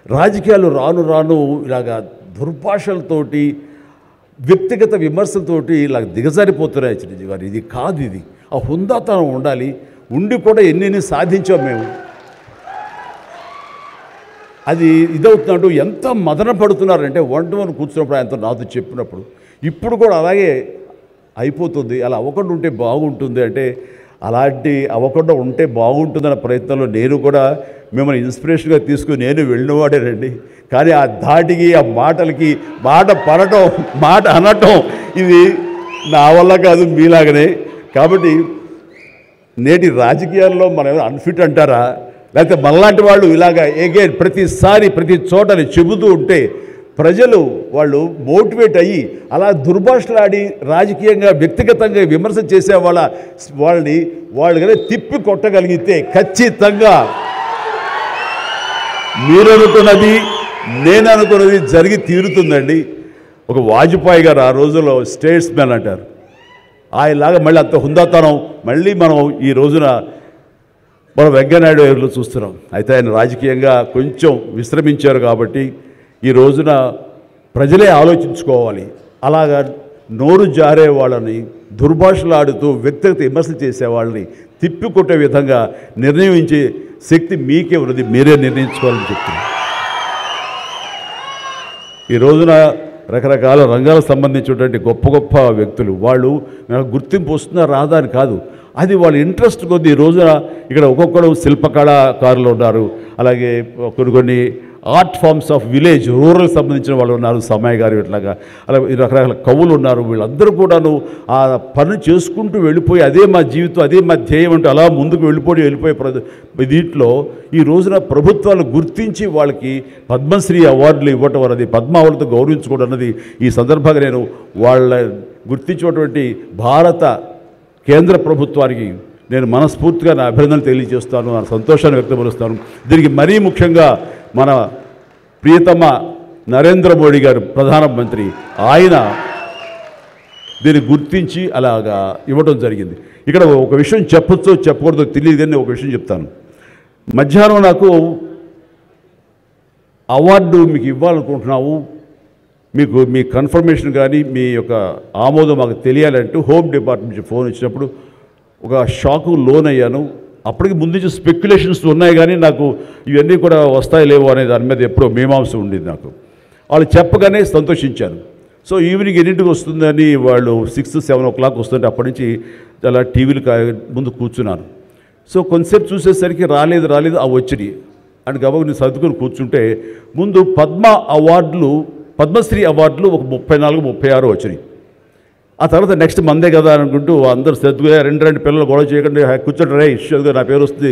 రాజకీయాలు రాను రాను ఇలాగా దుర్భాషలతోటి వ్యక్తిగత విమర్శలతోటి ఇలా దిగజారిపోతున్నాయి చిరంజీవి గారు. ఇది కాదు, ఇది ఆ హుందాతనం ఉండాలి. ఉండి కూడా ఎన్ని సాధించాం మేము. అది ఇదవుతున్నట్టు ఎంత మదన పడుతున్నారంటే వన్ టు వన్ కూర్చున్నప్పుడు ఆయనతో నాతో చెప్పినప్పుడు ఇప్పుడు కూడా అలాగే అయిపోతుంది. అలా అవ్వకుండా ఉంటే బాగుంటుంది అంటే అలాంటి అవ్వకుండా ఉంటే బాగుంటుందన్న ప్రయత్నంలో నేను కూడా మిమ్మల్ని ఇన్స్పిరేషన్గా తీసుకుని నేను వెళ్ళినవాడేనండి. కానీ ఆ ధాటికి ఆ మాటలకి మాట పడటం మాట అనటం ఇది నా వల్ల కాదు, మీలాగనే. కాబట్టి నేటి రాజకీయాల్లో మనం ఏమైనా అన్ఫిట్ అంటారా? లేకపోతే మనలాంటి వాళ్ళు ఇలాగ ఎగైన్ ప్రతిసారి ప్రతి చోటని చెబుతూ ఉంటే ప్రజలు వాళ్ళు మోటివేట్ అయ్యి అలా దుర్భాషలాడి రాజకీయంగా వ్యక్తిగతంగా విమర్శ చేసే వాళ్ళు కానీ తిప్పి కొట్టగలిగితే ఖచ్చితంగా మీరు అనుకున్నది నేను అనుకున్నది జరిగి తీరుతుందండి. ఒక వాజ్పేయి గారు ఆ రోజుల్లో స్టేట్స్ మ్యాన్ అంటారు. ఆయనలాగా మళ్ళీ అంత హుందాతనం మళ్ళీ మనం ఈ రోజున మనం వెంకయ్యనాయుడు గారిలో చూస్తున్నాం. అయితే ఆయన రాజకీయంగా కొంచెం విశ్రమించారు కాబట్టి ఈ రోజున ప్రజలే ఆలోచించుకోవాలి. అలాగా నోరు జారే వాళ్ళని దుర్భాషలాడుతూ వ్యక్తిగత విమర్శలు చేసేవాళ్ళని తిప్పికొట్టే విధంగా నిర్ణయించే శక్తి మీకే ఉన్నది, మీరే నిర్ణయించుకోవాలని చెప్తున్నాను. ఈ రోజున రకరకాల రంగాలకు సంబంధించినటువంటి గొప్ప గొప్ప వ్యక్తులు వాళ్ళు గుర్తింపు వస్తుందా రాదా అని కాదు, అది వాళ్ళ ఇంట్రెస్ట్ కొద్ది. ఈ రోజున ఇక్కడ ఒక్కొక్కరు శిల్పకళాకారులు ఉన్నారు, అలాగే కొన్ని ఆర్ట్ ఫార్మ్స్ ఆఫ్ విలేజ్ రూరల్కి సంబంధించిన వాళ్ళు ఉన్నారు, సమయ గారు ఇట్లాగా అలా రకరకాల కవులు ఉన్నారు. వీళ్ళందరూ కూడాను ఆ పని చేసుకుంటూ వెళ్ళిపోయి అదే మా జీవితం అదే మా ధ్యేయం అంటూ అలా ముందుకు వెళ్ళిపోయే దీంట్లో ఈ రోజున ప్రభుత్వాలు గుర్తించి వాళ్ళకి పద్మశ్రీ అవార్డులు ఇవ్వటం అన్నది, పద్మ అవార్డుతో గౌరవించుకోవడం అన్నది ఈ సందర్భంగా నేను వాళ్ళ గుర్తించినటువంటి భారత కేంద్ర ప్రభుత్వానికి నేను మనస్ఫూర్తిగా నా అభినందనలు తెలియజేస్తాను, నా సంతోషాన్ని వ్యక్తపరుస్తాను. దీనికి మరీ ముఖ్యంగా మన ప్రియతమ నరేంద్ర మోడీ గారు ప్రధానమంత్రి, ఆయన దీన్ని గుర్తించి అలాగా ఇవ్వడం జరిగింది. ఇక్కడ ఒక విషయం చెప్పొచ్చో చెప్పకూడదో తెలియదు కానీ ఒక విషయం చెప్తాను. మధ్యాహ్నం నాకు అవార్డు మీకు ఇవ్వాలనుకుంటున్నాము, మీకు మీ కన్ఫర్మేషన్ కానీ మీ యొక్క ఆమోదం మాకు తెలియాలంటూ హోమ్ డిపార్ట్మెంట్ నుంచి ఫోన్ ఇచ్చినప్పుడు ఒక షాకు లోనయ్యాను. అప్పటికి ముందు నుంచి స్పెక్యులేషన్స్ ఉన్నాయి కానీ నాకు ఇవన్నీ కూడా వస్తాయి లేవో అనే దాని మీద ఎప్పుడో మీమాంస ఉండేది నాకు. వాళ్ళు చెప్పగానే సంతోషించాను. సో ఈవినింగ్ ఎన్నింటికి వస్తుందని వాళ్ళు 6-7 o'clock వస్తుంటే అప్పటి నుంచి చాలా టీవీలు ముందు కూర్చున్నాను. సో కొంతసేపు చూసేసరికి రాలేదు ఆ వచ్చినాయి అని గబగ నేను సర్దుకొని కూర్చుంటే ముందు పద్మశ్రీ అవార్డులు ఒక 34-36 వచ్చినాయి. ఆ తర్వాత నెక్స్ట్ మందే కదా అనుకుంటూ అందరూ సర్దుగా రెండు పిల్లలు గొడవ చేయకుండా కూర్చోండి రే ఇష్యూగా నా పేరు వస్తుంది